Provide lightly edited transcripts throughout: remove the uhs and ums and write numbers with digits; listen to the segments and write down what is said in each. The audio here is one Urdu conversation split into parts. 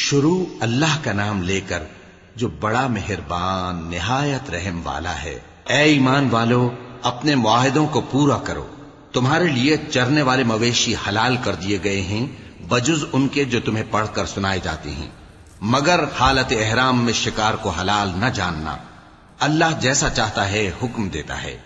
شروع اللہ کا نام لے کر جو بڑا مہربان نہایت رحم والا ہے۔ اے ایمان والو، اپنے معاہدوں کو پورا کرو۔ تمہارے لیے چرنے والے مویشی حلال کر دیے گئے ہیں بجز ان کے جو تمہیں پڑھ کر سنائے جاتے ہیں، مگر حالت احرام میں شکار کو حلال نہ جاننا۔ اللہ جیسا چاہتا ہے حکم دیتا ہے۔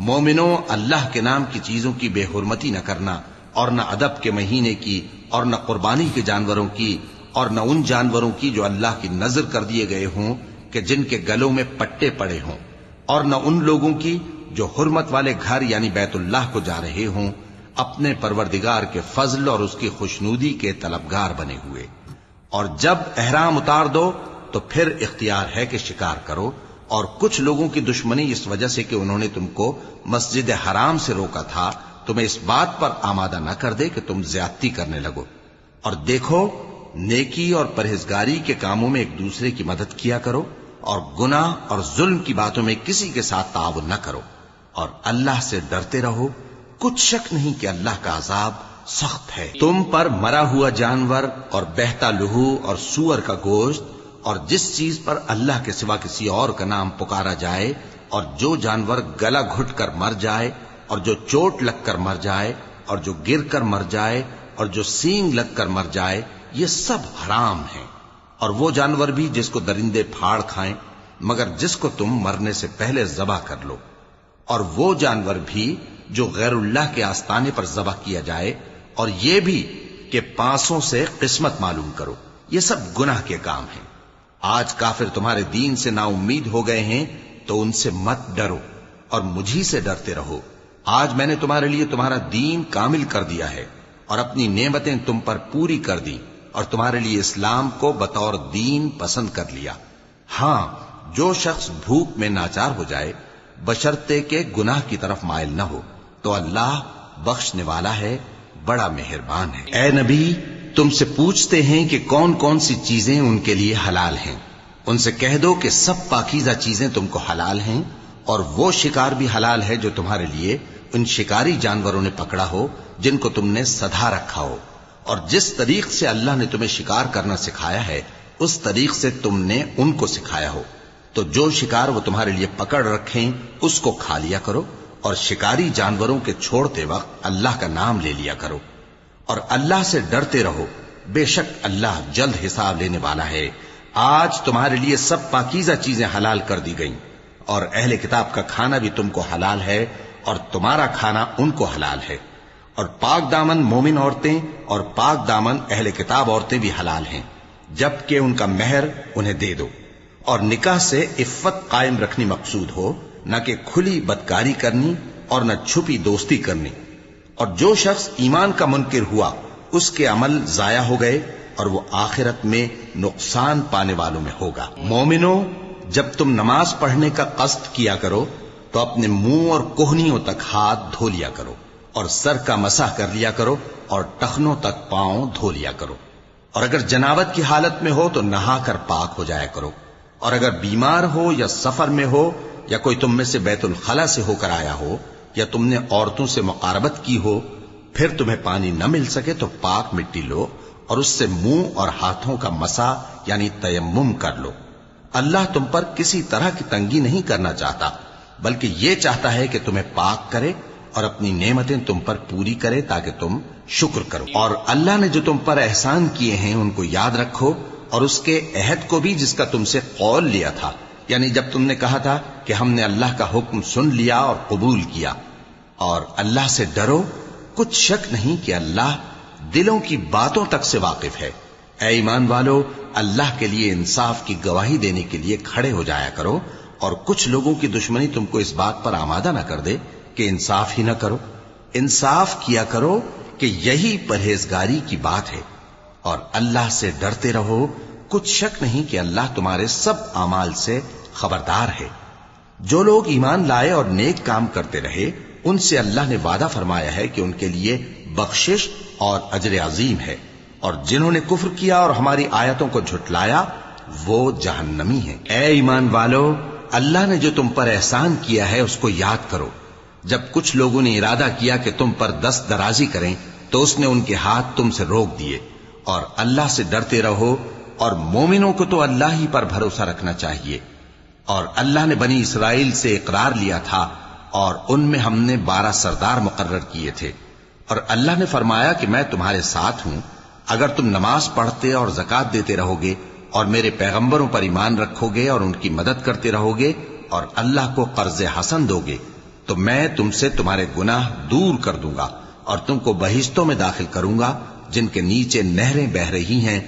مومنوں، اللہ کے نام کی چیزوں کی بے حرمتی نہ کرنا، اور نہ ادب کے مہینے کی، اور نہ قربانی کے جانوروں کی، اور نہ ان جانوروں کی جو اللہ کی نذر کر دیے گئے ہوں کہ جن کے گلوں میں پٹے پڑے ہوں، اور نہ ان لوگوں کی جو حرمت والے گھر یعنی بیت اللہ کو جا رہے ہوں اپنے پروردگار کے فضل اور اس کی خوشنودی کے طلبگار بنے ہوئے۔ اور جب احرام اتار دو تو پھر اختیار ہے کہ شکار کرو، اور کچھ لوگوں کی دشمنی اس وجہ سے کہ انہوں نے تم کو مسجد حرام سے روکا تھا تمہیں اس بات پر آمادہ نہ کر دے کہ تم زیادتی کرنے لگو۔ اور دیکھو، نیکی اور پرہیزگاری کے کاموں میں ایک دوسرے کی مدد کیا کرو، اور گناہ اور ظلم کی باتوں میں کسی کے ساتھ تعاون نہ کرو، اور اللہ سے ڈرتے رہو۔ کچھ شک نہیں کہ اللہ کا عذاب سخت ہے۔ تم پر مرا ہوا جانور اور بہتا لہو اور سور کا گوشت اور جس چیز پر اللہ کے سوا کسی اور کا نام پکارا جائے، اور جو جانور گلا گھٹ کر مر جائے، اور جو چوٹ لگ کر مر جائے، اور جو گر کر مر جائے، اور جو سینگ لگ کر مر جائے، یہ سب حرام ہیں۔ اور وہ جانور بھی جس کو درندے پھاڑ کھائیں، مگر جس کو تم مرنے سے پہلے ذبح کر لو، اور وہ جانور بھی جو غیر اللہ کے آستانے پر ذبح کیا جائے، اور یہ بھی کہ پانسوں سے قسمت معلوم کرو، یہ سب گناہ کے کام ہیں۔ آج کافر تمہارے دین سے نا امید ہو گئے ہیں تو ان سے مت ڈرو اور مجھی سے ڈرتے رہو۔ آج میں نے تمہارے لیے تمہارا دین کامل کر دیا ہے اور اپنی نعمتیں تم پر پوری کر دی، اور تمہارے لیے اسلام کو بطور دین پسند کر لیا۔ ہاں، جو شخص بھوک میں ناچار ہو جائے بشرطے کہ گناہ کی طرف مائل نہ ہو تو اللہ بخشنے والا ہے، بڑا مہربان ہے۔ اے نبی، تم سے پوچھتے ہیں کہ کون کون سی چیزیں ان کے لیے حلال ہیں۔ ان سے کہہ دو کہ سب پاکیزہ چیزیں تم کو حلال ہیں، اور وہ شکار بھی حلال ہے جو تمہارے لیے ان شکاری جانوروں نے پکڑا ہو جن کو تم نے سدھا رکھا ہو، اور جس طریق سے اللہ نے تمہیں شکار کرنا سکھایا ہے اس طریق سے تم نے ان کو سکھایا ہو۔ تو جو شکار وہ تمہارے لیے پکڑ رکھیں اس کو کھا لیا کرو، اور شکاری جانوروں کے چھوڑتے وقت اللہ کا نام لے لیا کرو، اور اللہ سے ڈرتے رہو، بے شک اللہ جلد حساب لینے والا ہے۔ آج تمہارے لیے سب پاکیزہ چیزیں حلال کر دی گئیں، اور اہل کتاب کا کھانا بھی تم کو حلال ہے، اور تمہارا کھانا ان کو حلال ہے۔ اور پاک دامن مومن عورتیں اور پاک دامن اہل کتاب عورتیں بھی حلال ہیں، جبکہ ان کا مہر انہیں دے دو۔ اور نکاح سے عفت قائم رکھنی مقصود ہو، نہ کہ کھلی بدکاری کرنی اور نہ چھپی دوستی کرنی۔ اور جو شخص ایمان کا منکر ہوا اس کے عمل ضائع ہو گئے، اور وہ آخرت میں نقصان پانے والوں میں ہوگا۔ مومنوں، جب تم نماز پڑھنے کا قصد کیا کرو تو اپنے منہ اور کوہنیوں تک ہاتھ دھو لیا کرو، اور سر کا مسح کر لیا کرو، اور ٹخنوں تک پاؤں دھو لیا کرو۔ اور اگر جنابت کی حالت میں ہو تو نہا کر پاک ہو جایا کرو، اور اگر بیمار ہو یا سفر میں ہو، یا کوئی تم میں سے بیت الخلا سے ہو کر آیا ہو، یا تم نے عورتوں سے مقاربت کی ہو، پھر تمہیں پانی نہ مل سکے تو پاک مٹی لو اور اس سے منہ اور ہاتھوں کا مسح یعنی تیمم کر لو۔ اللہ تم پر کسی طرح کی تنگی نہیں کرنا چاہتا، بلکہ یہ چاہتا ہے کہ تمہیں پاک کرے اور اپنی نعمتیں تم پر پوری کرے تاکہ تم شکر کرو۔ اور اللہ نے جو تم پر احسان کیے ہیں ان کو یاد رکھو، اور اس کے عہد کو بھی جس کا تم سے قول لیا تھا، یعنی جب تم نے کہا تھا کہ ہم نے اللہ کا حکم سن لیا اور قبول کیا۔ اور اللہ سے ڈرو، کچھ شک نہیں کہ اللہ دلوں کی باتوں تک سے واقف ہے۔ اے ایمان والو، اللہ کے لیے انصاف کی گواہی دینے کے لیے کھڑے ہو جایا کرو، اور کچھ لوگوں کی دشمنی تم کو اس بات پر آمادہ نہ کر دے کہ انصاف ہی نہ کرو۔ انصاف کیا کرو کہ یہی پرہیزگاری کی بات ہے، اور اللہ سے ڈرتے رہو، کچھ شک نہیں کہ اللہ تمہارے سب اعمال سے خبردار ہے۔ جو لوگ ایمان لائے اور نیک کام کرتے رہے ان سے اللہ نے وعدہ فرمایا ہے کہ ان کے لیے بخشش اور اجر عظیم ہے، اور جنہوں نے کفر کیا اور ہماری آیتوں کو جھٹلایا وہ جہنمی ہیں۔ اے ایمان والو، اللہ نے جو تم پر احسان کیا ہے اس کو یاد کرو۔ جب کچھ لوگوں نے ارادہ کیا کہ تم پر دست درازی کریں تو اس نے ان کے ہاتھ تم سے روک دیے، اور اللہ سے ڈرتے رہو، اور مومنوں کو تو اللہ ہی پر بھروسہ رکھنا چاہیے۔ اور اللہ نے بنی اسرائیل سے اقرار لیا تھا اور ان میں ہم نے 12 سردار مقرر کیے تھے، اور اللہ نے فرمایا کہ میں تمہارے ساتھ ہوں اگر تم نماز پڑھتے اور زکوٰۃ دیتے رہو گے اور میرے پیغمبروں پر ایمان رکھو گے اور ان کی مدد کرتے رہو گے اور اللہ کو قرض حسن دو گے تو میں تم سے تمہارے گناہ دور کر دوں گا اور تم کو بہشتوں میں داخل کروں گا جن کے نیچے نہریں بہ رہی ہیں۔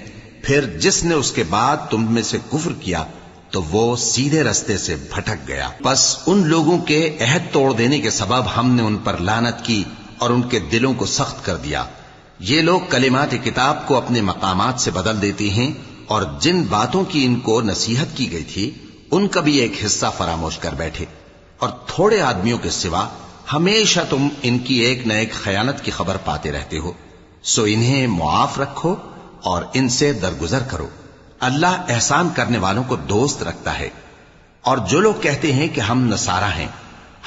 پھر جس نے اس کے بعد تم میں سے کفر کیا تو وہ سیدھے رستے سے بھٹک گیا۔ بس ان لوگوں کے عہد توڑ دینے کے سبب ہم نے ان پر لعنت کی اور ان کے دلوں کو سخت کر دیا۔ یہ لوگ کلمات کتاب کو اپنے مقامات سے بدل دیتے ہیں اور جن باتوں کی ان کو نصیحت کی گئی تھی ان کا بھی ایک حصہ فراموش کر بیٹھے، اور تھوڑے آدمیوں کے سوا ہمیشہ تم ان کی ایک نہ ایک خیانت کی خبر پاتے رہتے ہو، سو انہیں معاف رکھو اور ان سے درگزر کرو۔ اللہ احسان کرنے والوں کو دوست رکھتا ہے۔ اور جو لوگ کہتے ہیں کہ ہم نصارہ ہیں،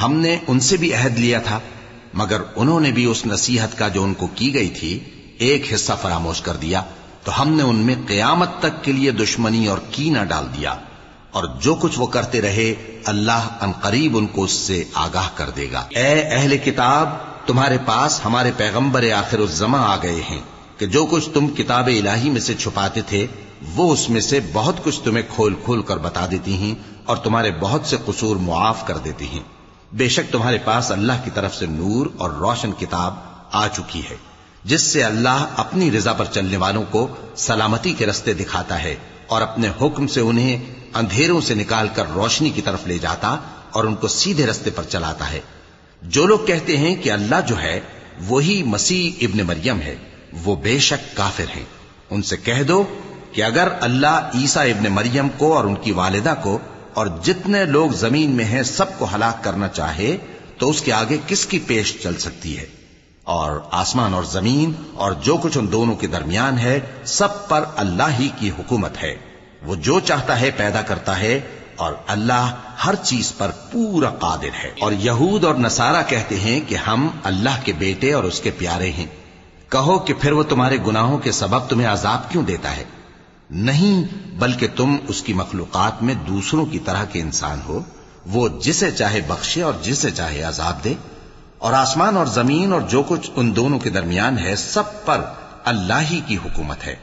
ہم نے ان سے بھی عہد لیا تھا، مگر انہوں نے بھی اس نصیحت کا جو ان کو کی گئی تھی ایک حصہ فراموش کر دیا، تو ہم نے ان میں قیامت تک کے لیے دشمنی اور کینہ ڈال دیا، اور جو کچھ وہ کرتے رہے اللہ عنقریب ان کو اس سے آگاہ کر دے گا۔ اے اہل کتاب، تمہارے پاس ہمارے پیغمبر آخر الزماں آ گئے ہیں کہ جو کچھ تم کتاب الہی میں سے چھپاتے تھے وہ اس میں سے بہت کچھ تمہیں کھول کھول کر بتا دیتی ہیں اور تمہارے بہت سے قصور معاف کر دیتی ہیں۔ بے شک تمہارے پاس اللہ کی طرف سے نور اور روشن کتاب آ چکی ہے جس سے اللہ اپنی رضا پر چلنے والوں کو سلامتی کے رستے دکھاتا ہے اور اپنے حکم سے انہیں اندھیروں سے نکال کر روشنی کی طرف لے جاتا اور ان کو سیدھے رستے پر چلاتا ہے۔ جو لوگ کہتے ہیں کہ اللہ جو ہے وہی مسیح ابن مریم ہے وہ بے شک کافر ہیں۔ ان سے کہہ دو کہ اگر اللہ عیسیٰ ابن مریم کو اور ان کی والدہ کو اور جتنے لوگ زمین میں ہیں سب کو ہلاک کرنا چاہے تو اس کے آگے کس کی پیش چل سکتی ہے؟ اور آسمان اور زمین اور جو کچھ ان دونوں کے درمیان ہے سب پر اللہ ہی کی حکومت ہے۔ وہ جو چاہتا ہے پیدا کرتا ہے اور اللہ ہر چیز پر پورا قادر ہے۔ اور یہود اور نصارہ کہتے ہیں کہ ہم اللہ کے بیٹے اور اس کے پیارے ہیں۔ کہو کہ پھر وہ تمہارے گناہوں کے سبب تمہیں عذاب کیوں دیتا ہے؟ نہیں، بلکہ تم اس کی مخلوقات میں دوسروں کی طرح کے انسان ہو، وہ جسے چاہے بخشے اور جسے چاہے عذاب دے۔ اور آسمان اور زمین اور جو کچھ ان دونوں کے درمیان ہے سب پر اللہ ہی کی حکومت ہے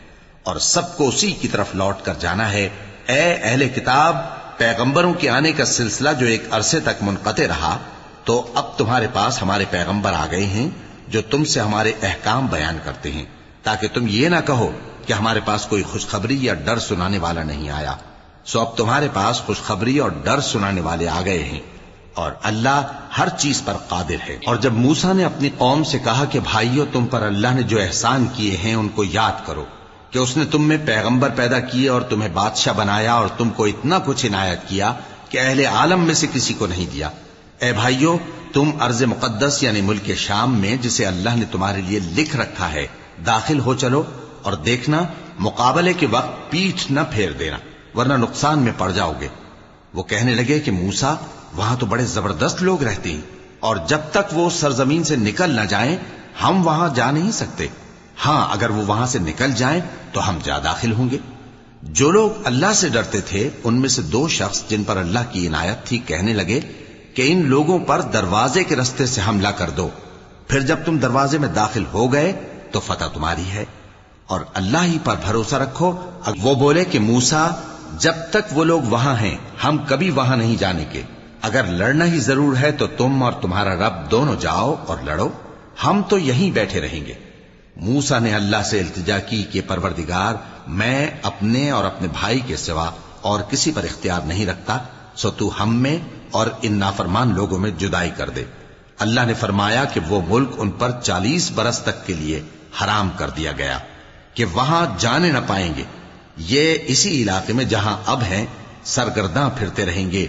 اور سب کو اسی کی طرف لوٹ کر جانا ہے۔ اے اہل کتاب، پیغمبروں کے آنے کا سلسلہ جو ایک عرصے تک منقطع رہا تو اب تمہارے پاس ہمارے پیغمبر آ گئے ہیں جو تم سے ہمارے احکام بیان کرتے ہیں، تاکہ تم یہ نہ کہو کہ ہمارے پاس کوئی خوشخبری یا ڈر سنانے والا نہیں آیا۔ سو اب تمہارے پاس خوشخبری اور ڈر سنانے والے آ گئے ہیں اور اللہ ہر چیز پر قادر ہے۔ اور جب موسیٰ نے اپنی قوم سے کہا کہ بھائیو، تم پر اللہ نے جو احسان کیے ہیں ان کو یاد کرو، کہ اس نے تم میں پیغمبر پیدا کیے اور تمہیں بادشاہ بنایا اور تم کو اتنا کچھ عنایت کیا کہ اہل عالم میں سے کسی کو نہیں دیا۔ اے بھائیو، تم ارض مقدس یعنی ملک شام میں جسے اللہ نے تمہارے لیے لکھ رکھا ہے داخل ہو چلو، اور دیکھنا مقابلے کے وقت پیٹھ نہ پھیر دینا ورنہ نقصان میں پڑ جاؤ گے۔ وہ کہنے لگے کہ موسیٰ، وہاں تو بڑے زبردست لوگ رہتے ہیں اور جب تک وہ سرزمین سے نکل نہ جائیں ہم وہاں جا نہیں سکتے۔ ہاں، اگر وہ وہاں سے نکل جائیں تو ہم جا داخل ہوں گے۔ جو لوگ اللہ سے ڈرتے تھے ان میں سے 2 شخص جن پر اللہ کی عنایت تھی کہنے لگے کہ ان لوگوں پر دروازے کے رستے سے حملہ کر دو، پھر جب تم دروازے میں داخل ہو گئے تو فتح تمہاری ہے، اور اللہ ہی پر بھروسہ رکھو۔ وہ بولے کہ موسیٰ، جب تک وہ لوگ وہاں ہیں ہم کبھی وہاں نہیں جانے کے، اگر لڑنا ہی ضرور ہے تو تم اور تمہارا رب دونوں جاؤ اور لڑو، ہم تو یہیں بیٹھے رہیں گے۔ موسیٰ نے اللہ سے التجا کی کہ پروردگار، میں اپنے اور اپنے بھائی کے سوا اور کسی پر اختیار نہیں رکھتا، سو تو ہم میں اور ان نافرمان لوگوں میں جدائی کر دے۔ اللہ نے فرمایا کہ وہ ملک ان پر 40 برس تک کے لیے حرام کر دیا گیا کہ وہاں جانے نہ پائیں گے۔ یہ اسی علاقے میں جہاں اب ہیں سرگرداں پھرتے رہیں گے،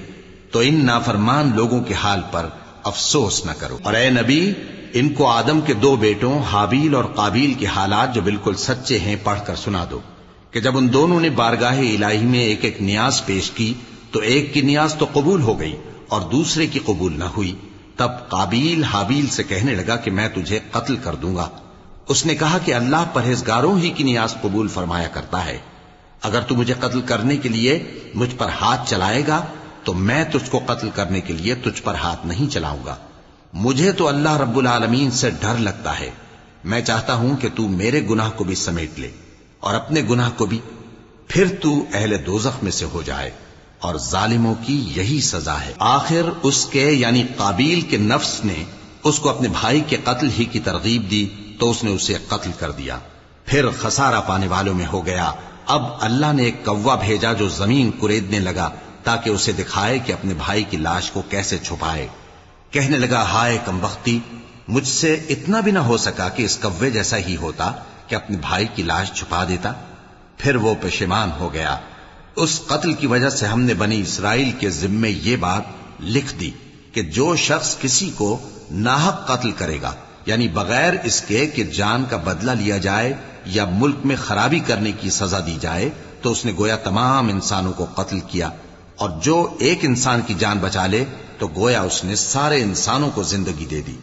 تو ان نافرمان لوگوں کے حال پر افسوس نہ کرو۔ اور اے نبی، ان کو آدم کے 2 بیٹوں حابیل اور قابیل کے حالات جو بالکل سچے ہیں پڑھ کر سنا دو کہ جب ان دونوں نے بارگاہ الہی میں ایک ایک نیاز پیش کی تو ایک کی نیاز تو قبول ہو گئی اور دوسرے کی قبول نہ ہوئی۔ تب قابیل حابیل سے کہنے لگا کہ میں تجھے قتل کر دوں گا۔ اس نے کہا کہ اللہ پرہیزگاروں ہی کی نیاز قبول فرمایا کرتا ہے۔ اگر تو مجھے قتل کرنے کے لیے مجھ پر ہاتھ چلائے گا تو میں تجھ کو قتل کرنے کے لیے تجھ پر ہاتھ نہیں چلاؤں گا۔ مجھے تو اللہ رب العالمین سے ڈر لگتا ہے، میں چاہتا ہوں کہ تو میرے گناہ کو بھی سمیٹ لے اور اپنے گناہ کو بھی، پھر تو اہل دوزخ میں سے ہو جائے، اور ظالموں کی یہی سزا ہے۔ آخر اس کے یعنی قابیل کے نفس نے اس کو اپنے بھائی کے قتل ہی کی ترغیب دی تو اس نے اسے قتل کر دیا، پھر خسارہ پانے والوں میں ہو گیا۔ اب اللہ نے ایک کوا بھیجا جو زمین کریدنے لگا تاکہ اسے دکھائے کہ اپنے بھائی کی لاش کو کیسے چھپائے۔ کہنے لگا، ہائے کمبختی، مجھ سے اتنا بھی نہ ہو سکا کہ اس کوے جیسا ہی ہوتا کہ اپنے بھائی کی لاش چھپا دیتا۔ پھر وہ پشیمان ہو گیا۔ اس قتل کی وجہ سے ہم نے بنی اسرائیل کے ذمے یہ بات لکھ دی کہ جو شخص کسی کو ناحق قتل کرے گا، یعنی بغیر اس کے کہ جان کا بدلہ لیا جائے یا ملک میں خرابی کرنے کی سزا دی جائے، تو اس نے گویا تمام انسانوں کو قتل کیا، اور جو ایک انسان کی جان بچا لے تو گویا اس نے سارے انسانوں کو زندگی دے دی۔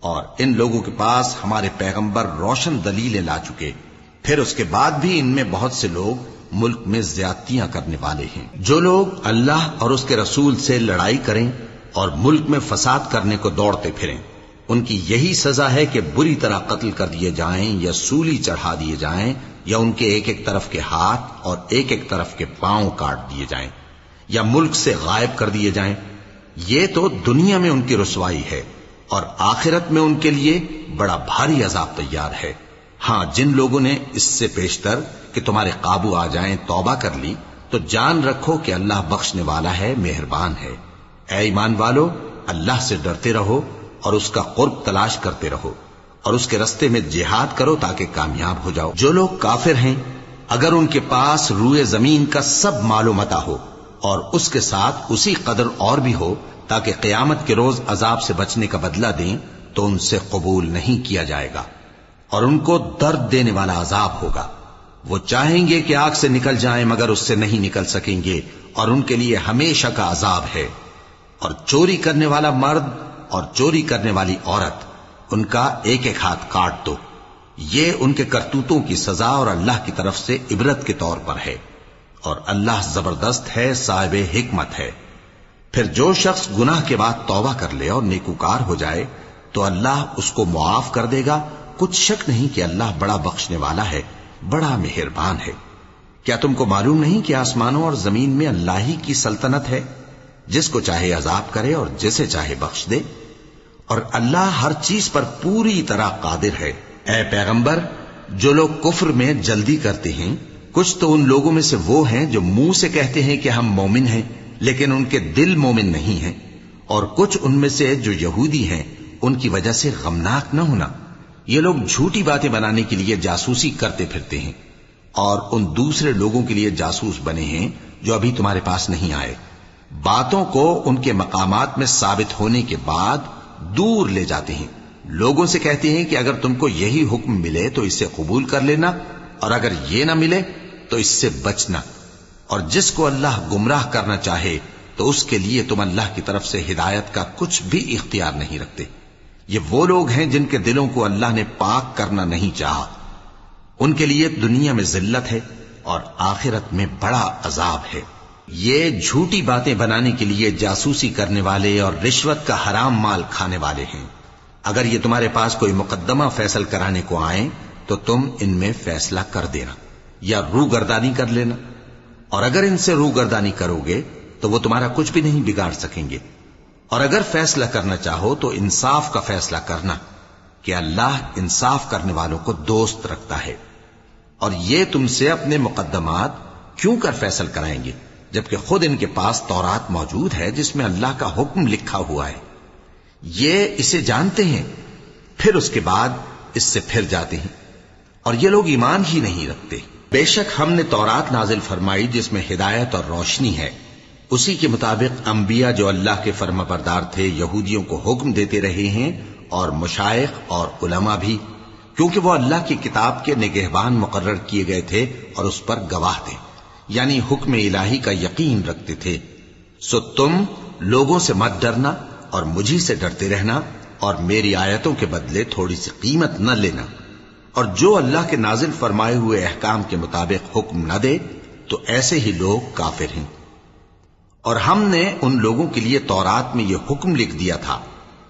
اور ان لوگوں کے پاس ہمارے پیغمبر روشن دلیلیں لا چکے، پھر اس کے بعد بھی ان میں بہت سے لوگ ملک میں زیادتیاں کرنے والے ہیں۔ جو لوگ اللہ اور اس کے رسول سے لڑائی کریں اور ملک میں فساد کرنے کو دوڑتے پھریں، ان کی یہی سزا ہے کہ بری طرح قتل کر دیے جائیں یا سولی چڑھا دیے جائیں، یا ان کے ایک ایک طرف کے ہاتھ اور ایک ایک طرف کے پاؤں کاٹ دیے جائیں، یا ملک سے غائب کر دیے جائیں۔ یہ تو دنیا میں ان کی رسوائی ہے، اور آخرت میں ان کے لیے بڑا بھاری عذاب تیار ہے۔ ہاں، جن لوگوں نے اس سے پیشتر کہ تمہارے قابو آ جائیں توبہ کر لی، تو جان رکھو کہ اللہ بخشنے والا ہے، مہربان ہے۔ اے ایمان والو، اللہ سے ڈرتے رہو اور اس کا قرب تلاش کرتے رہو، اور اس کے رستے میں جہاد کرو تاکہ کامیاب ہو جاؤ۔ جو لوگ کافر ہیں، اگر ان کے پاس روئے زمین کا سب مال و متاع ہو اور اس کے ساتھ اسی قدر اور بھی ہو تاکہ قیامت کے روز عذاب سے بچنے کا بدلہ دیں، تو ان سے قبول نہیں کیا جائے گا، اور ان کو درد دینے والا عذاب ہوگا۔ وہ چاہیں گے کہ آگ سے نکل جائیں مگر اس سے نہیں نکل سکیں گے، اور ان کے لیے ہمیشہ کا عذاب ہے۔ اور چوری کرنے والا مرد اور چوری کرنے والی عورت، ان کا ایک ایک ہاتھ کاٹ دو۔ یہ ان کے کرتوتوں کی سزا اور اللہ کی طرف سے عبرت کے طور پر ہے، اور اللہ زبردست ہے، صاحب حکمت ہے۔ پھر جو شخص گناہ کے بعد توبہ کر لے اور نیکوکار ہو جائے تو اللہ اس کو معاف کر دے گا۔ کچھ شک نہیں کہ اللہ بڑا بخشنے والا ہے، بڑا مہربان ہے۔ کیا تم کو معلوم نہیں کہ آسمانوں اور زمین میں اللہ ہی کی سلطنت ہے، جس کو چاہے عذاب کرے اور جسے چاہے بخش دے، اور اللہ ہر چیز پر پوری طرح قادر ہے۔ اے پیغمبر، جو لوگ کفر میں جلدی کرتے ہیں، کچھ تو ان لوگوں میں سے وہ ہیں جو منہ سے کہتے ہیں کہ ہم مومن ہیں لیکن ان کے دل مومن نہیں ہیں، اور کچھ ان میں سے جو یہودی ہیں، ان کی وجہ سے غمناک نہ ہونا۔ یہ لوگ جھوٹی باتیں بنانے کے لیے جاسوسی کرتے پھرتے ہیں، اور ان دوسرے لوگوں کے لیے جاسوس بنے ہیں جو ابھی تمہارے پاس نہیں آئے۔ باتوں کو ان کے مقامات میں ثابت ہونے کے بعد دور لے جاتے ہیں، لوگوں سے کہتے ہیں کہ اگر تم کو یہی حکم ملے تو اسے قبول کر لینا، اور اگر یہ نہ ملے تو اس سے بچنا، اور جس کو اللہ گمراہ کرنا چاہے تو اس کے لیے تم اللہ کی طرف سے ہدایت کا کچھ بھی اختیار نہیں رکھتے۔ یہ وہ لوگ ہیں جن کے دلوں کو اللہ نے پاک کرنا نہیں چاہا، ان کے لیے دنیا میں ذلت ہے اور آخرت میں بڑا عذاب ہے۔ یہ جھوٹی باتیں بنانے کے لیے جاسوسی کرنے والے اور رشوت کا حرام مال کھانے والے ہیں۔ اگر یہ تمہارے پاس کوئی مقدمہ فیصل کرانے کو آئیں تو تم ان میں فیصلہ کر دینا یا روگردانی کر لینا، اور اگر ان سے روگردانی کرو گے تو وہ تمہارا کچھ بھی نہیں بگاڑ سکیں گے۔ اور اگر فیصلہ کرنا چاہو تو انصاف کا فیصلہ کرنا، کہ اللہ انصاف کرنے والوں کو دوست رکھتا ہے۔ اور یہ تم سے اپنے مقدمات کیوں کر فیصل کرائیں گے جبکہ خود ان کے پاس تورات موجود ہے جس میں اللہ کا حکم لکھا ہوا ہے۔ یہ اسے جانتے ہیں، پھر اس کے بعد اس سے پھر جاتے ہیں، اور یہ لوگ ایمان ہی نہیں رکھتے۔ بے شک ہم نے تورات نازل فرمائی جس میں ہدایت اور روشنی ہے، اسی کے مطابق انبیاء جو اللہ کے فرما بردار تھے یہودیوں کو حکم دیتے رہے ہیں، اور مشائخ اور علماء بھی، کیونکہ وہ اللہ کی کتاب کے نگہبان مقرر کیے گئے تھے اور اس پر گواہ تھے، یعنی حکم الہی کا یقین رکھتے تھے۔ سو تم لوگوں سے مت ڈرنا اور مجھی سے ڈرتے رہنا، اور میری آیتوں کے بدلے تھوڑی سی قیمت نہ لینا، اور جو اللہ کے نازل فرمائے ہوئے احکام کے مطابق حکم نہ دے تو ایسے ہی لوگ کافر ہیں۔ اور ہم نے ان لوگوں کے لیے تورات میں یہ حکم لکھ دیا تھا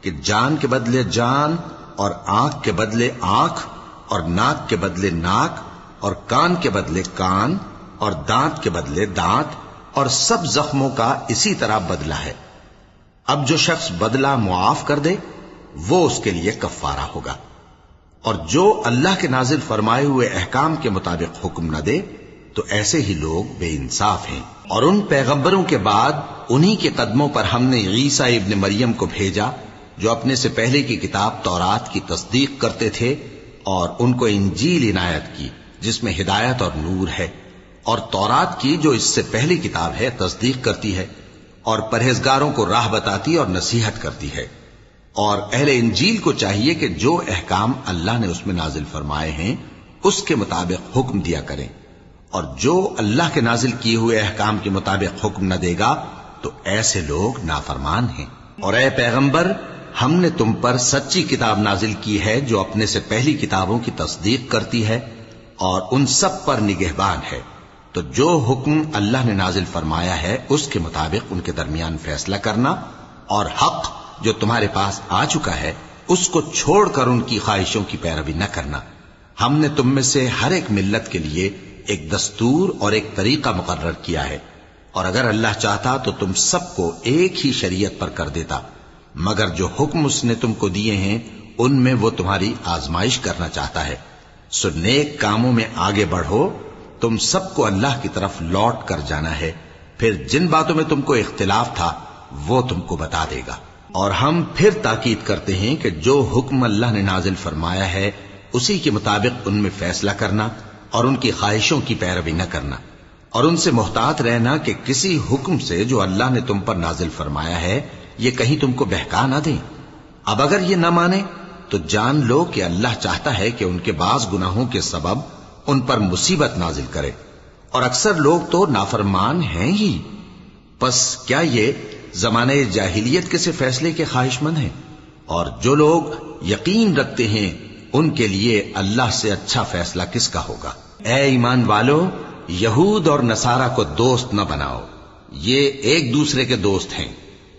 کہ جان کے بدلے جان، اور آنکھ کے بدلے آنکھ، اور ناک کے بدلے ناک، اور کان کے بدلے کان، اور دانت کے بدلے دانت، اور سب زخموں کا اسی طرح بدلہ ہے۔ اب جو شخص بدلہ معاف کر دے وہ اس کے لیے کفارہ ہوگا، اور جو اللہ کے نازل فرمائے ہوئے احکام کے مطابق حکم نہ دے تو ایسے ہی لوگ بے انصاف ہیں۔ اور ان پیغمبروں کے بعد انہی کے قدموں پر ہم نے عیسیٰ ابن مریم کو بھیجا جو اپنے سے پہلے کی کتاب تورات کی تصدیق کرتے تھے، اور ان کو انجیل عنایت کی جس میں ہدایت اور نور ہے، اور تورات کی جو اس سے پہلی کتاب ہے تصدیق کرتی ہے، اور پرہیزگاروں کو راہ بتاتی اور نصیحت کرتی ہے۔ اور اہل انجیل کو چاہیے کہ جو احکام اللہ نے اس میں نازل فرمائے ہیں اس کے مطابق حکم دیا کریں، اور جو اللہ کے نازل کیے ہوئے احکام کے مطابق حکم نہ دے گا تو ایسے لوگ نافرمان ہیں۔ اور اے پیغمبر، ہم نے تم پر سچی کتاب نازل کی ہے جو اپنے سے پہلی کتابوں کی تصدیق کرتی ہے اور ان سب پر نگہبان ہے، تو جو حکم اللہ نے نازل فرمایا ہے اس کے مطابق ان کے درمیان فیصلہ کرنا، اور حق جو تمہارے پاس آ چکا ہے اس کو چھوڑ کر ان کی خواہشوں کی پیروی نہ کرنا۔ ہم نے تم میں سے ہر ایک ملت کے لیے ایک دستور اور ایک طریقہ مقرر کیا ہے، اور اگر اللہ چاہتا تو تم سب کو ایک ہی شریعت پر کر دیتا، مگر جو حکم اس نے تم کو دیے ہیں ان میں وہ تمہاری آزمائش کرنا چاہتا ہے۔ سو نیک کاموں میں آگے بڑھو، تم سب کو اللہ کی طرف لوٹ کر جانا ہے، پھر جن باتوں میں تم کو اختلاف تھا وہ تم کو بتا دے گا۔ اور ہم پھر تاکید کرتے ہیں کہ جو حکم اللہ نے نازل فرمایا ہے اسی کے مطابق ان میں فیصلہ کرنا، اور ان کی خواہشوں کی پیروی نہ کرنا، اور ان سے محتاط رہنا کہ کسی حکم سے جو اللہ نے تم پر نازل فرمایا ہے یہ کہیں تم کو بہکا نہ دیں۔ اب اگر یہ نہ مانے تو جان لو کہ اللہ چاہتا ہے کہ ان کے بعض گناہوں کے سبب ان پر مصیبت نازل کرے، اور اکثر لوگ تو نافرمان ہیں ہی۔ پس کیا یہ زمانہ جاہلیت کے سے فیصلے کے خواہش مند ہیں؟ اور جو لوگ یقین رکھتے ہیں ان کے لیے اللہ سے اچھا فیصلہ کس کا ہوگا؟ اے ایمان والو، یہود اور نصارہ کو دوست نہ بناؤ، یہ ایک دوسرے کے دوست ہیں،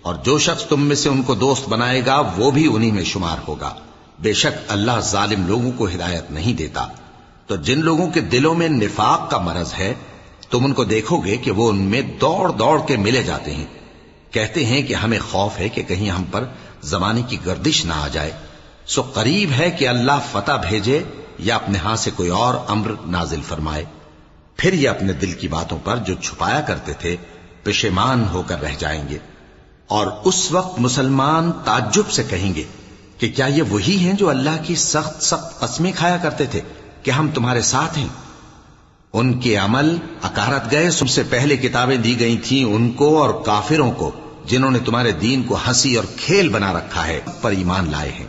اور جو شخص تم میں سے ان کو دوست بنائے گا وہ بھی انہی میں شمار ہوگا۔ بے شک اللہ ظالم لوگوں کو ہدایت نہیں دیتا۔ تو جن لوگوں کے دلوں میں نفاق کا مرض ہے تم ان کو دیکھو گے کہ وہ ان میں دوڑ دوڑ کے ملے جاتے ہیں، کہتے ہیں کہ ہمیں خوف ہے کہ کہیں ہم پر زمانے کی گردش نہ آ جائے۔ سو قریب ہے کہ اللہ فتح بھیجے یا اپنے ہاں سے کوئی اور امر نازل فرمائے، پھر یہ اپنے دل کی باتوں پر جو چھپایا کرتے تھے پشیمان ہو کر رہ جائیں گے۔ اور اس وقت مسلمان تعجب سے کہیں گے کہ کیا یہ وہی ہیں جو اللہ کی سخت سخت قسمیں کھایا کرتے تھے کہ ہم تمہارے ساتھ ہیں؟ ان کے عمل اکارت گئے، سب سے پہلے کتابیں دی گئی تھیں ان کو اور کافروں کو جنہوں نے تمہارے دین کو ہنسی اور کھیل بنا رکھا ہے، پر ایمان لائے ہیں،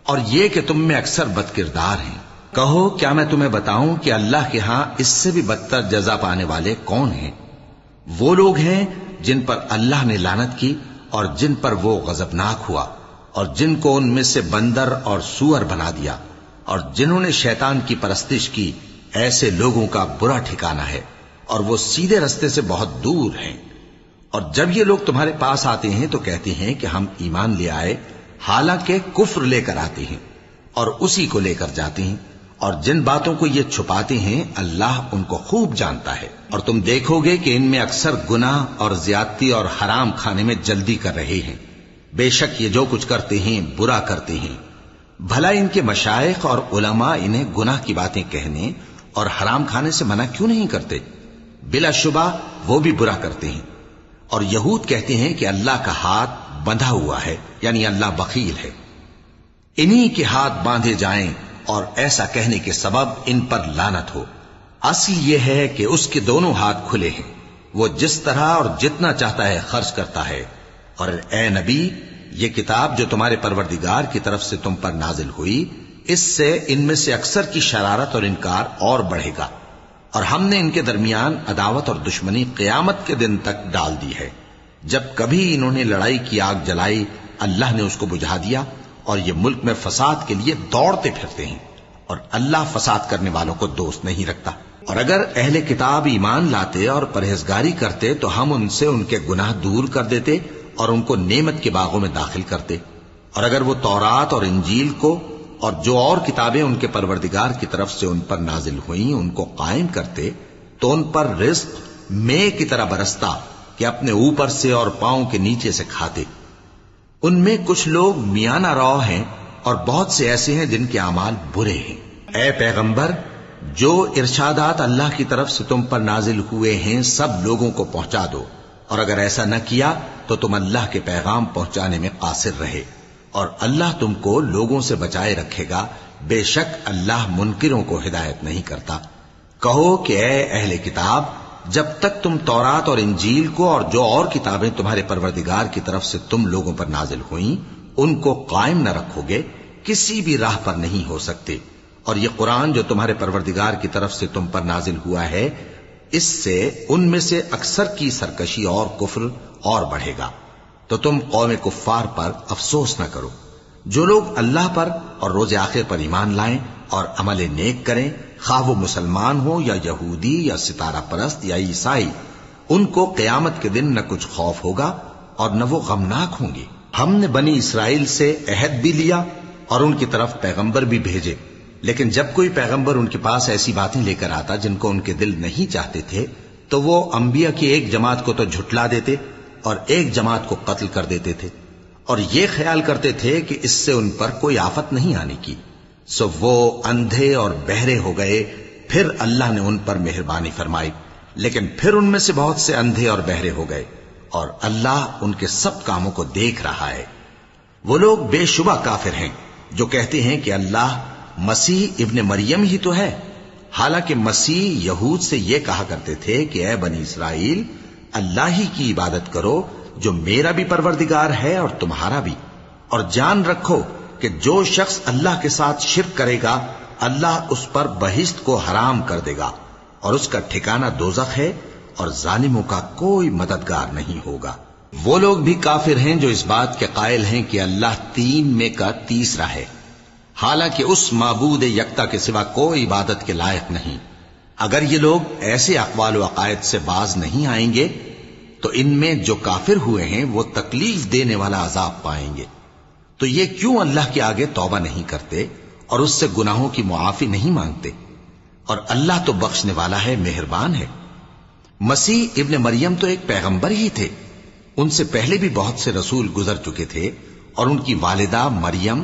اور یہ کہ تم میں اکثر بد کردار ہیں۔ کہو کیا میں تمہیں بتاؤں کہ اللہ کے ہاں اس سے بھی بدتر جزا پانے والے کون ہیں؟ وہ لوگ ہیں جن پر اللہ نے لعنت کی اور جن پر وہ غضبناک ہوا، اور جن کو ان میں سے بندر اور سور بنا دیا، اور جنہوں نے شیطان کی پرستش کی، ایسے لوگوں کا برا ٹھکانہ ہے، اور وہ سیدھے رستے سے بہت دور ہیں۔ اور جب یہ لوگ تمہارے پاس آتے ہیں تو کہتے ہیں کہ ہم ایمان لے آئے، حالانکہ کفر لے کر آتے ہیں اور اسی کو لے کر جاتے ہیں، اور جن باتوں کو یہ چھپاتے ہیں اللہ ان کو خوب جانتا ہے۔ اور تم دیکھو گے کہ ان میں اکثر گناہ اور زیادتی اور حرام کھانے میں جلدی کر رہے ہیں، بے شک یہ جو کچھ کرتے ہیں برا کرتے ہیں۔ بھلا ان کے مشائخ اور علماء انہیں گناہ کی باتیں کہنے اور حرام کھانے سے منع کیوں نہیں کرتے؟ بلا شبہ وہ بھی برا کرتے ہیں۔ اور یہود کہتے ہیں کہ اللہ کا ہاتھ بندھا ہوا ہے، یعنی اللہ بخیل ہے، انہی کے ہاتھ باندھے جائیں، اور ایسا کہنے کے سبب ان پر لعنت ہو۔ اصل یہ ہے کہ اس کے دونوں ہاتھ کھلے ہیں، وہ جس طرح اور جتنا چاہتا ہے خرچ کرتا ہے۔ اور اے نبی، یہ کتاب جو تمہارے پروردگار کی طرف سے تم پر نازل ہوئی، اس سے ان میں سے اکثر کی شرارت اور انکار اور بڑھے گا، اور ہم نے ان کے درمیان عداوت اور دشمنی قیامت کے دن تک ڈال دی ہے۔ جب کبھی انہوں نے لڑائی کی آگ جلائی اللہ نے اس کو بجھا دیا، اور یہ ملک میں فساد کے لیے دوڑتے پھرتے ہیں، اور اللہ فساد کرنے والوں کو دوست نہیں رکھتا۔ اور اگر اہل کتاب ایمان لاتے اور پرہیزگاری کرتے تو ہم ان سے ان کے گناہ دور کر دیتے اور ان کو نعمت کے باغوں میں داخل کرتے. اور اگر وہ تورات اور انجیل کو اور جو اور کتابیں ان کے پروردگار کی طرف سے ان پر نازل ہوئیں ان کو قائم کرتے تو ان پر رزق مے کی طرح برستا کہ اپنے اوپر سے اور پاؤں کے نیچے سے کھاتے. ان میں کچھ لوگ میانہ رو ہیں اور بہت سے ایسے ہیں جن کے اعمال برے ہیں. اے پیغمبر، جو ارشادات اللہ کی طرف سے تم پر نازل ہوئے ہیں سب لوگوں کو پہنچا دو، اور اگر ایسا نہ کیا تو تم اللہ کے پیغام پہنچانے میں قاصر رہے، اور اللہ تم کو لوگوں سے بچائے رکھے گا. بے شک اللہ منکروں کو ہدایت نہیں کرتا. کہو کہ اے اہل کتاب، جب تک تم تورات اور انجیل کو اور جو اور کتابیں تمہارے پروردگار کی طرف سے تم لوگوں پر نازل ہوئیں ان کو قائم نہ رکھو گے کسی بھی راہ پر نہیں ہو سکتے. اور یہ قرآن جو تمہارے پروردگار کی طرف سے تم پر نازل ہوا ہے اس سے ان میں سے اکثر کی سرکشی اور کفر اور بڑھے گا. تو تم قوم کفار پر افسوس نہ کرو. جو لوگ اللہ پر اور روز آخر پر ایمان لائیں اور عمل نیک کریں، خواہ وہ مسلمان ہو یا یہودی یا ستارہ پرست یا عیسائی، ان کو قیامت کے دن نہ کچھ خوف ہوگا اور نہ وہ غمناک ہوں گے. ہم نے بنی اسرائیل سے عہد بھی لیا اور ان کی طرف پیغمبر بھی بھیجے، لیکن جب کوئی پیغمبر ان کے پاس ایسی باتیں لے کر آتا جن کو ان کے دل نہیں چاہتے تھے تو وہ انبیاء کی ایک جماعت کو تو جھٹلا دیتے اور ایک جماعت کو قتل کر دیتے تھے، اور یہ خیال کرتے تھے کہ اس سے ان پر کوئی آفت نہیں آنے کی. سو وہ اندھے اور بہرے ہو گئے. پھر اللہ نے ان پر مہربانی فرمائی، لیکن پھر ان میں سے بہت سے اندھے اور بہرے ہو گئے، اور اللہ ان کے سب کاموں کو دیکھ رہا ہے. وہ لوگ بے شبہ کافر ہیں جو کہتے ہیں کہ اللہ مسیح ابن مریم ہی تو ہے، حالانکہ مسیح یہود سے یہ کہا کرتے تھے کہ اے بنی اسرائیل، اللہ ہی کی عبادت کرو جو میرا بھی پروردگار ہے اور تمہارا بھی، اور جان رکھو کہ جو شخص اللہ کے ساتھ شرک کرے گا اللہ اس پر بہشت کو حرام کر دے گا اور اس کا ٹھکانہ دوزخ ہے، اور ظالموں کا کوئی مددگار نہیں ہوگا. وہ لوگ بھی کافر ہیں جو اس بات کے قائل ہیں کہ اللہ تین میں کا تیسرا ہے، حالانکہ اس معبود یکتا کے سوا کوئی عبادت کے لائق نہیں. اگر یہ لوگ ایسے اقوال و عقائد سے باز نہیں آئیں گے تو ان میں جو کافر ہوئے ہیں وہ تکلیف دینے والا عذاب پائیں گے. تو یہ کیوں اللہ کے آگے توبہ نہیں کرتے اور اس سے گناہوں کی معافی نہیں مانگتے؟ اور اللہ تو بخشنے والا ہے، مہربان ہے. مسیح ابن مریم تو ایک پیغمبر ہی تھے. ان سے پہلے بھی بہت سے رسول گزر چکے تھے، اور ان کی والدہ مریم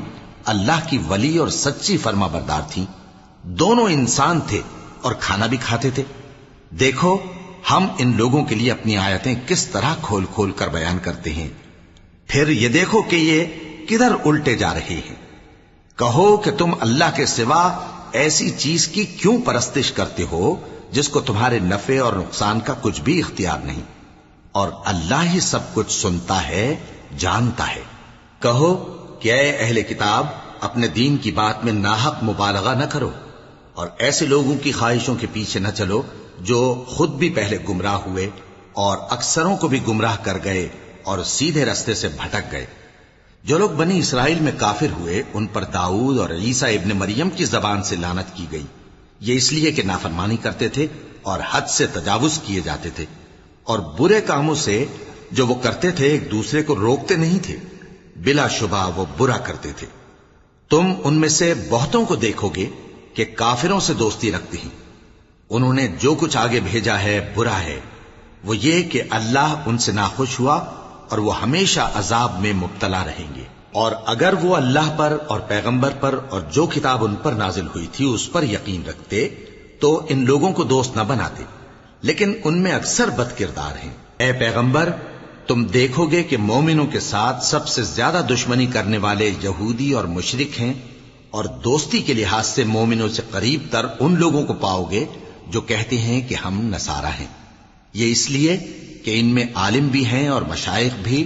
اللہ کی ولی اور سچی فرما بردار تھیں. دونوں انسان تھے اور کھانا بھی کھاتے تھے. دیکھو ہم ان لوگوں کے لیے اپنی آیتیں کس طرح کھول کھول کر بیان کرتے ہیں. پھر یہ دیکھو کہ یہ کدھر الٹے جا رہے ہیں. کہو کہ تم اللہ کے سوا ایسی چیز کی کیوں پرستش کرتے ہو جس کو تمہارے نفع اور نقصان کا کچھ بھی اختیار نہیں، اور اللہ ہی سب کچھ سنتا ہے، جانتا ہے. کہو کہ اے اہل کتاب، اپنے دین کی بات میں ناحق مبالغہ نہ کرو، اور ایسے لوگوں کی خواہشوں کے پیچھے نہ چلو جو خود بھی پہلے گمراہ ہوئے اور اکثروں کو بھی گمراہ کر گئے اور سیدھے رستے سے بھٹک گئے. جو لوگ بنی اسرائیل میں کافر ہوئے ان پر داؤد اور عیسیٰ ابن مریم کی زبان سے لعنت کی گئی. یہ اس لیے کہ نافرمانی کرتے تھے اور حد سے تجاوز کیے جاتے تھے، اور برے کاموں سے جو وہ کرتے تھے ایک دوسرے کو روکتے نہیں تھے. بلا شبہ وہ برا کرتے تھے. تم ان میں سے بہتوں کو دیکھو گے کہ کافروں سے دوستی رکھتے ہیں. انہوں نے جو کچھ آگے بھیجا ہے برا ہے، وہ یہ کہ اللہ ان سے ناخوش ہوا اور وہ ہمیشہ عذاب میں مبتلا رہیں گے. اور اگر وہ اللہ پر اور پیغمبر پر اور جو کتاب ان پر نازل ہوئی تھی اس پر یقین رکھتے تو ان لوگوں کو دوست نہ بناتے، لیکن ان میں اکثر بد کردار ہیں. اے پیغمبر، تم دیکھو گے کہ مومنوں کے ساتھ سب سے زیادہ دشمنی کرنے والے یہودی اور مشرک ہیں، اور دوستی کے لحاظ سے مومنوں سے قریب تر ان لوگوں کو پاؤ گے جو کہتے ہیں کہ ہم نصارہ ہیں. یہ اس لیے کہ ان میں عالم بھی ہیں اور مشائخ بھی،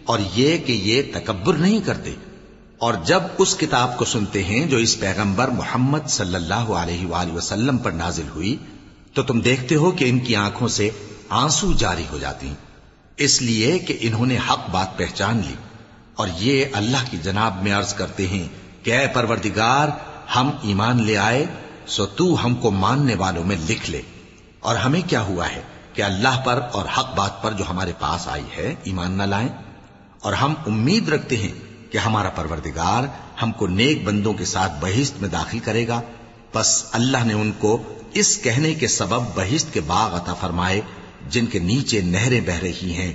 اور یہ کہ یہ تکبر نہیں کرتے. اور جب اس کتاب کو سنتے ہیں جو اس پیغمبر محمد صلی اللہ علیہ وآلہ وسلم پر نازل ہوئی تو تم دیکھتے ہو کہ ان کی آنکھوں سے آنسو جاری ہو جاتے ہیں، اس لیے کہ انہوں نے حق بات پہچان لی. اور یہ اللہ کی جناب میں عرض کرتے ہیں کہ اے پروردگار، ہم ایمان لے آئے سو تو ہم کو ماننے والوں میں لکھ لے۔ اور ہمیں کیا ہوا ہے کہ اللہ پر اور حق بات پر جو ہمارے پاس آئی ہے ایمان نہ لائیں، اور ہم امید رکھتے ہیں کہ ہمارا پروردگار ہم کو نیک بندوں کے ساتھ بہشت میں داخل کرے گا۔ پس اللہ نے ان کو اس کہنے کے سبب بہشت کے باغ عطا فرمائے جن کے نیچے نہریں بہ رہی ہیں،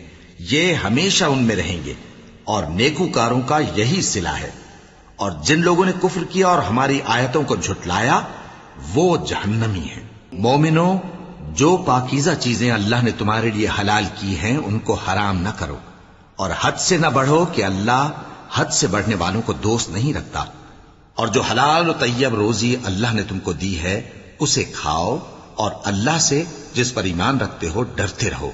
یہ ہمیشہ ان میں رہیں گے، اور نیکوکاروں کا یہی صلہ ہے۔ اور جن لوگوں نے کفر کیا اور ہماری آیتوں کو جھٹلایا وہ جہنمی ہیں۔ مومنوں، جو پاکیزہ چیزیں اللہ نے تمہارے لیے حلال کی ہیں ان کو حرام نہ کرو، اور حد سے نہ بڑھو کہ اللہ حد سے بڑھنے والوں کو دوست نہیں رکھتا۔ اور جو حلال و طیب روزی اللہ نے تم کو دی ہے اسے کھاؤ، اور اللہ سے جس پر ایمان رکھتے ہو ڈرتے رہو۔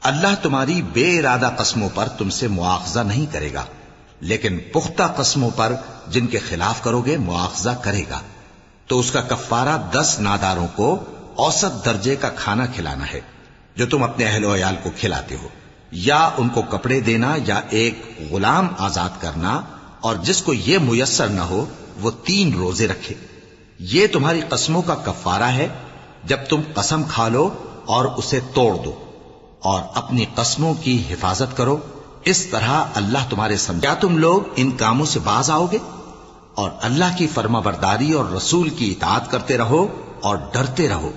اللہ تمہاری بے ارادہ قسموں پر تم سے مواخذہ نہیں کرے گا، لیکن پختہ قسموں پر جن کے خلاف کرو گے مواخذہ کرے گا۔ تو اس کا کفارہ 10 ناداروں کو اوسط درجے کا کھانا کھلانا ہے جو تم اپنے اہل و عیال کو کھلاتے ہو، یا ان کو کپڑے دینا، یا ایک غلام آزاد کرنا، اور جس کو یہ میسر نہ ہو وہ 3 روزے رکھے۔ یہ تمہاری قسموں کا کفارہ ہے جب تم قسم کھا لو اور اسے توڑ دو، اور اپنی قسموں کی حفاظت کرو، اس طرح اللہ تمہارے کیا تم لوگ ان کاموں سے باز آؤ گے؟ اور اللہ کی فرما برداری اور رسول کی اطاعت کرتے رہو اور ڈرتے رہو۔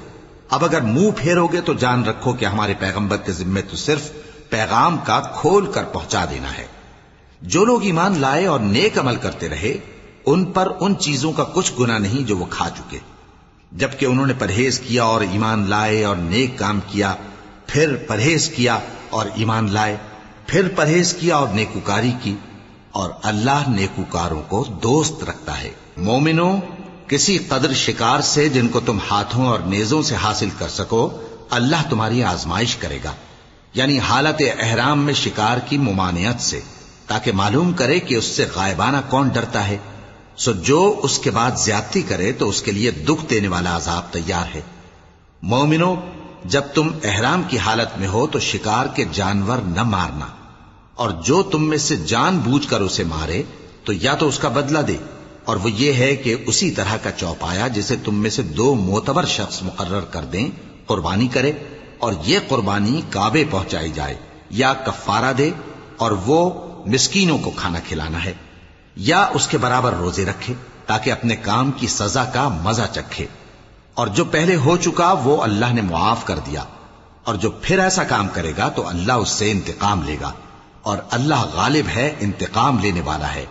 اب اگر منہ پھیرو گے تو جان رکھو کہ ہمارے پیغمبر کے ذمے تو صرف پیغام کا کھول کر پہنچا دینا ہے۔ جو لوگ ایمان لائے اور نیک عمل کرتے رہے ان پر ان چیزوں کا کچھ گناہ نہیں جو وہ کھا چکے، جبکہ انہوں نے پرہیز کیا اور ایمان لائے اور نیک کام کیا، پھر پرہیز کیا اور ایمان لائے، پھر پرہیز کیا اور نیکوکاری کی، اور اللہ نیکوکاروں کو دوست رکھتا ہے۔ مومنوں، کسی قدر شکار سے جن کو تم ہاتھوں اور نیزوں سے حاصل کر سکو اللہ تمہاری آزمائش کرے گا، یعنی حالت احرام میں شکار کی ممانعت سے، تاکہ معلوم کرے کہ اس سے غائبانہ کون ڈرتا ہے۔ سو جو اس کے بعد زیادتی کرے تو اس کے لیے دکھ دینے والا عذاب تیار ہے۔ مومنوں، جب تم احرام کی حالت میں ہو تو شکار کے جانور نہ مارنا، اور جو تم میں سے جان بوجھ کر اسے مارے تو یا تو اس کا بدلہ دے، اور وہ یہ ہے کہ اسی طرح کا چوپایا جسے تم میں سے 2 معتبر شخص مقرر کر دیں قربانی کرے، اور یہ قربانی کعبے پہنچائی جائے، یا کفارہ دے اور وہ مسکینوں کو کھانا کھلانا ہے، یا اس کے برابر روزے رکھے تاکہ اپنے کام کی سزا کا مزہ چکھے۔ اور جو پہلے ہو چکا وہ اللہ نے معاف کر دیا، اور جو پھر ایسا کام کرے گا تو اللہ اس سے انتقام لے گا، اور اللہ غالب ہے، انتقام لینے والا ہے۔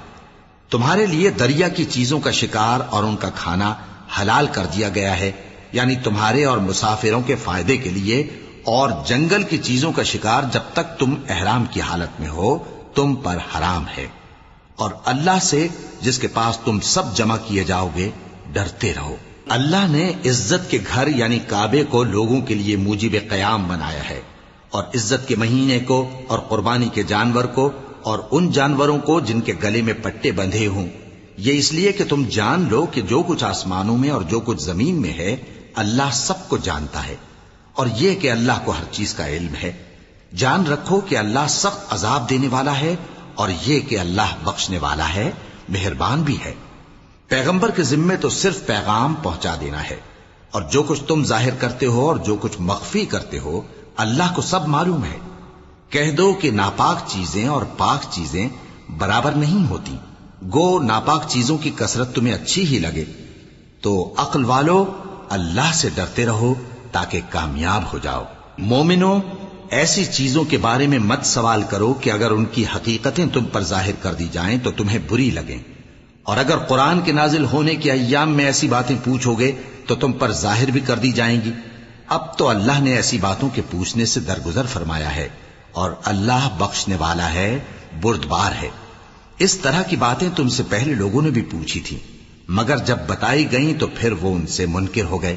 تمہارے لیے دریا کی چیزوں کا شکار اور ان کا کھانا حلال کر دیا گیا ہے، یعنی تمہارے اور مسافروں کے فائدے کے لیے، اور جنگل کی چیزوں کا شکار جب تک تم احرام کی حالت میں ہو تم پر حرام ہے۔ اور اللہ سے جس کے پاس تم سب جمع کیے جاؤ گے ڈرتے رہو۔ اللہ نے عزت کے گھر یعنی کعبے کو لوگوں کے لیے موجب قیام بنایا ہے، اور عزت کے مہینے کو، اور قربانی کے جانور کو، اور ان جانوروں کو جن کے گلے میں پٹے بندھے ہوں، یہ اس لیے کہ تم جان لو کہ جو کچھ آسمانوں میں اور جو کچھ زمین میں ہے اللہ سب کو جانتا ہے، اور یہ کہ اللہ کو ہر چیز کا علم ہے۔ جان رکھو کہ اللہ سخت عذاب دینے والا ہے، اور یہ کہ اللہ بخشنے والا ہے، مہربان بھی ہے۔ پیغمبر کے ذمے تو صرف پیغام پہنچا دینا ہے، اور جو کچھ تم ظاہر کرتے ہو اور جو کچھ مخفی کرتے ہو اللہ کو سب معلوم ہے۔ کہہ دو کہ ناپاک چیزیں اور پاک چیزیں برابر نہیں ہوتی، گو ناپاک چیزوں کی کثرت تمہیں اچھی ہی لگے، تو عقل والو اللہ سے ڈرتے رہو تاکہ کامیاب ہو جاؤ۔ مومنوں، ایسی چیزوں کے بارے میں مت سوال کرو کہ اگر ان کی حقیقتیں تم پر ظاہر کر دی جائیں تو تمہیں بری لگیں، اور اگر قرآن کے نازل ہونے کے ایام میں ایسی باتیں پوچھو گے تو تم پر ظاہر بھی کر دی جائیں گی۔ اب تو اللہ نے ایسی باتوں کے پوچھنے سے درگزر فرمایا ہے، اور اللہ بخشنے والا ہے، بردبار ہے۔ اس طرح کی باتیں تم سے پہلے لوگوں نے بھی پوچھی تھی، مگر جب بتائی گئیں تو پھر وہ ان سے منکر ہو گئے۔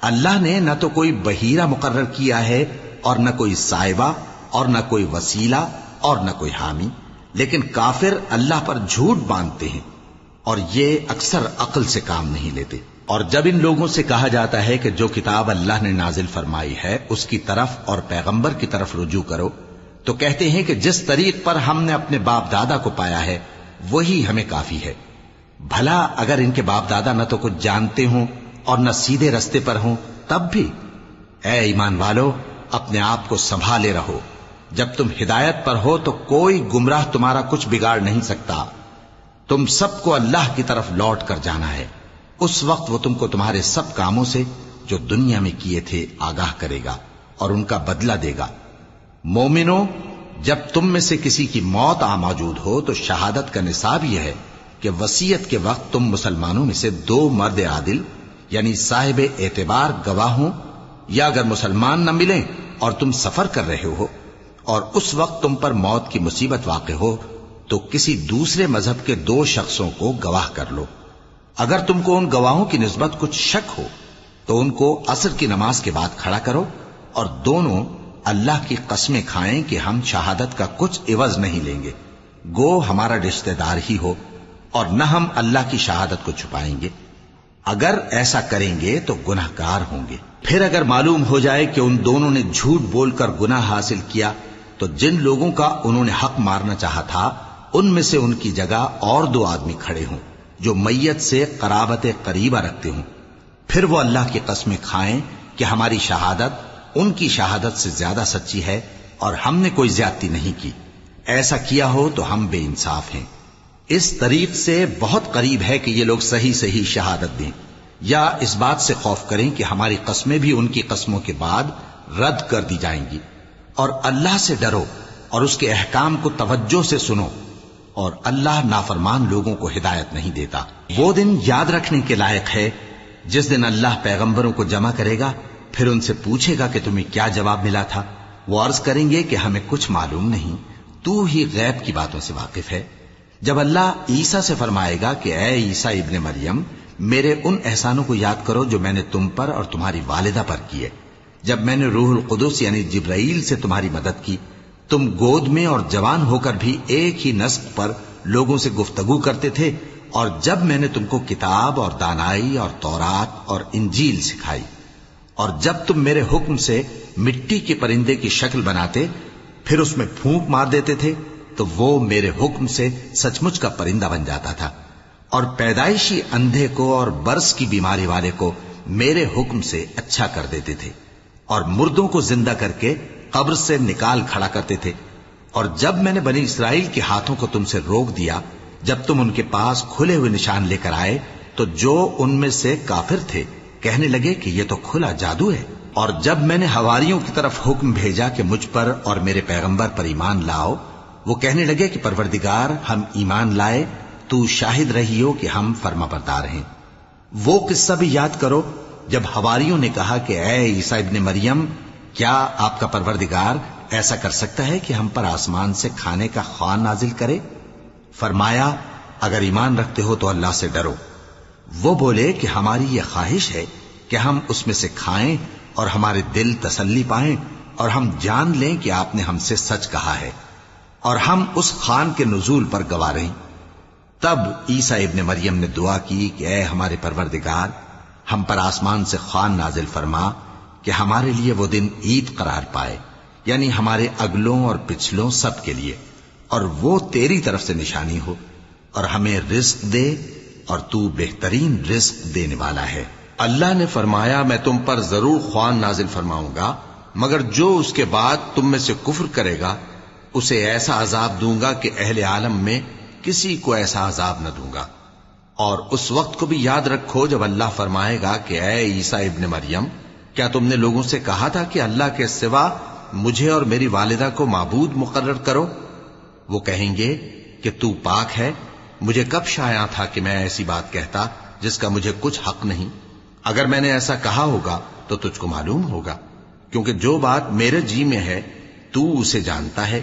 اللہ نے نہ تو کوئی بحیرہ مقرر کیا ہے، اور نہ کوئی سائبہ، اور نہ کوئی وسیلہ، اور نہ کوئی حامی، لیکن کافر اللہ پر جھوٹ باندھتے ہیں، اور یہ اکثر عقل سے کام نہیں لیتے۔ اور جب ان لوگوں سے کہا جاتا ہے کہ جو کتاب اللہ نے نازل فرمائی ہے اس کی طرف اور پیغمبر کی طرف رجوع کرو، تو کہتے ہیں کہ جس طریق پر ہم نے اپنے باپ دادا کو پایا ہے وہی ہمیں کافی ہے۔ بھلا اگر ان کے باپ دادا نہ تو کچھ جانتے ہوں اور نہ سیدھے رستے پر ہوں تب بھی؟ اے ایمان والو، اپنے آپ کو سنبھالے رہو، جب تم ہدایت پر ہو تو کوئی گمراہ تمہارا کچھ بگاڑ نہیں سکتا۔ تم سب کو اللہ کی طرف لوٹ کر جانا ہے، اس وقت وہ تم کو تمہارے سب کاموں سے جو دنیا میں کیے تھے آگاہ کرے گا اور ان کا بدلہ دے گا۔ مومنو، جب تم میں سے کسی کی موت آ موجود ہو تو شہادت کا نصاب یہ ہے کہ وصیت کے وقت تم مسلمانوں میں سے 2 مرد عادل یعنی صاحب اعتبار گواہ ہوں، یا اگر مسلمان نہ ملیں اور تم سفر کر رہے ہو اور اس وقت تم پر موت کی مصیبت واقع ہو تو کسی دوسرے مذہب کے 2 شخصوں کو گواہ کر لو۔ اگر تم کو ان گواہوں کی نسبت کچھ شک ہو تو ان کو عصر کی نماز کے بعد کھڑا کرو اور دونوں اللہ کی قسمیں کھائیں کہ ہم شہادت کا کچھ عوض نہیں لیں گے، گو ہمارا رشتہ دار ہی ہو، اور نہ ہم اللہ کی شہادت کو چھپائیں گے۔ اگر ایسا کریں گے تو گناہ گار ہوں گے۔ پھر اگر معلوم ہو جائے کہ ان دونوں نے جھوٹ بول کر گناہ حاصل کیا تو جن لوگوں کا انہوں نے حق مارنا چاہا تھا ان میں سے ان کی جگہ اور 2 آدمی کھڑے ہوں جو میت سے قرابت قریبہ رکھتے ہوں، پھر وہ اللہ کی قسمیں کھائیں کہ ہماری شہادت ان کی شہادت سے زیادہ سچی ہے اور ہم نے کوئی زیادتی نہیں کی۔ ایسا کیا ہو تو ہم بے انصاف ہیں۔ اس طریق سے بہت قریب ہے کہ یہ لوگ صحیح صحیح شہادت دیں، یا اس بات سے خوف کریں کہ ہماری قسمیں بھی ان کی قسموں کے بعد رد کر دی جائیں گی۔ اور اللہ سے ڈرو اور اس کے احکام کو توجہ سے سنو، اور اللہ نافرمان لوگوں کو ہدایت نہیں دیتا۔ وہ دن یاد رکھنے کے لائق ہے جس دن اللہ پیغمبروں کو جمع کرے گا، پھر ان سے پوچھے گا کہ تمہیں کیا جواب ملا تھا۔ وہ عرض کریں گے کہ ہمیں کچھ معلوم نہیں، تو ہی غیب کی باتوں سے واقف ہے۔ جب اللہ عیسیٰ سے فرمائے گا کہ اے عیسیٰ ابن مریم، میرے ان احسانوں کو یاد کرو جو میں نے تم پر اور تمہاری والدہ پر کیے، جب میں نے روح القدس یعنی جبرائیل سے تمہاری مدد کی، تم گود میں اور جوان ہو کر بھی ایک ہی نسق پر لوگوں سے گفتگو کرتے تھے، اور جب میں نے تم کو کتاب اور دانائی اور تورات اور انجیل سکھائی، اور جب تم میرے حکم سے مٹی کے پرندے کی شکل بناتے پھر اس میں پھونک مار دیتے تھے تو وہ میرے حکم سے سچ مچ کا پرندہ بن جاتا تھا، اور پیدائشی اندھے کو اور برس کی بیماری والے کو میرے حکم سے اچھا کر دیتے تھے، اور مردوں کو زندہ کر کے قبر سے نکال کھڑا کرتے تھے۔ اور جب میں نے بنی اسرائیل کے ہاتھوں کو تم سے روک دیا جب تم ان کے پاس کھلے ہوئے نشان لے کر آئے تو جو ان میں سے کافر تھے کہنے لگے کہ یہ تو کھلا جادو ہے۔ اور جب میں نے حواریوں کی طرف حکم بھیجا کہ مجھ پر اور میرے پیغمبر پر ایمان لاؤ، وہ کہنے لگے کہ پروردگار، ہم ایمان لائے، تو شاہد رہی ہو کہ ہم فرما بردار ہیں۔ وہ قصہ بھی یاد کرو جب حواریوں نے کہا کہ اے عیسیٰ ابن مریم، کیا آپ کا پروردگار ایسا کر سکتا ہے کہ ہم پر آسمان سے کھانے کا خوان نازل کرے؟ فرمایا، اگر ایمان رکھتے ہو تو اللہ سے ڈرو۔ وہ بولے کہ ہماری یہ خواہش ہے کہ ہم اس میں سے کھائیں اور ہمارے دل تسلی پائیں اور ہم جان لیں کہ آپ نے ہم سے سچ کہا ہے، اور ہم اس خوان کے نزول پر گواہ رہیں۔ تب عیسیٰ ابن مریم نے دعا کی کہ اے ہمارے پروردگار، ہم پر آسمان سے خوان نازل فرما کہ ہمارے لیے وہ دن عید قرار پائے، یعنی ہمارے اگلوں اور پچھلوں سب کے لیے، اور وہ تیری طرف سے نشانی ہو، اور ہمیں رزق دے، اور تو بہترین رزق دینے والا ہے۔ اللہ نے فرمایا، میں تم پر ضرور خوان نازل فرماؤں گا، مگر جو اس کے بعد تم میں سے کفر کرے گا اسے ایسا عذاب دوں گا کہ اہل عالم میں کسی کو ایسا عذاب نہ دوں گا۔ اور اس وقت کو بھی یاد رکھو جب اللہ فرمائے گا کہ اے عیسیٰ ابن مریم، کیا تم نے لوگوں سے کہا تھا کہ اللہ کے سوا مجھے اور میری والدہ کو معبود مقرر کرو؟ وہ کہیں گے کہ تو پاک ہے، مجھے کب شایع تھا کہ میں ایسی بات کہتا جس کا مجھے کچھ حق نہیں۔ اگر میں نے ایسا کہا ہوگا تو تجھ کو معلوم ہوگا، کیونکہ جو بات میرے جی میں ہے تو اسے جانتا ہے،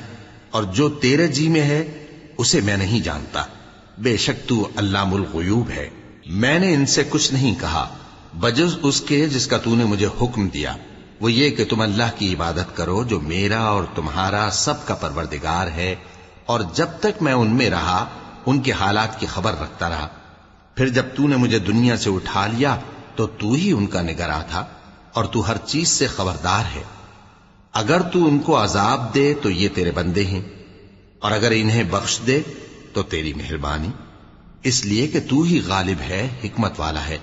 اور جو تیرے جی میں ہے اسے میں نہیں جانتا۔ بے شک تو علام الغیوب ہے۔ میں نے ان سے کچھ نہیں کہا بجز اس کے جس کا تو نے مجھے حکم دیا، وہ یہ کہ تم اللہ کی عبادت کرو جو میرا اور تمہارا سب کا پروردگار ہے، اور جب تک میں ان میں رہا ان کے حالات کی خبر رکھتا رہا۔ پھر جب تو نے مجھے دنیا سے اٹھا لیا تو تو ہی ان کا نگراں تھا، اور تو ہر چیز سے خبردار ہے۔ اگر تو ان کو عذاب دے تو یہ تیرے بندے ہیں، اور اگر انہیں بخش دے تو تیری مہربانی، اس لیے کہ تو ہی غالب ہے، حکمت والا ہے۔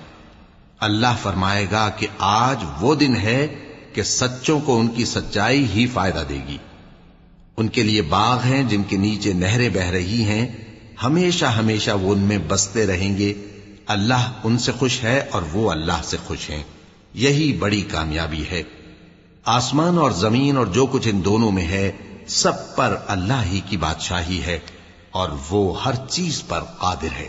اللہ فرمائے گا کہ آج وہ دن ہے کہ سچوں کو ان کی سچائی ہی فائدہ دے گی۔ ان کے لیے باغ ہیں جن کے نیچے نہریں بہ رہی ہیں، ہمیشہ ہمیشہ وہ ان میں بستے رہیں گے۔ اللہ ان سے خوش ہے اور وہ اللہ سے خوش ہیں، یہی بڑی کامیابی ہے۔ آسمان اور زمین اور جو کچھ ان دونوں میں ہے، سب پر اللہ ہی کی بادشاہی ہے اور وہ ہر چیز پر قادر ہے۔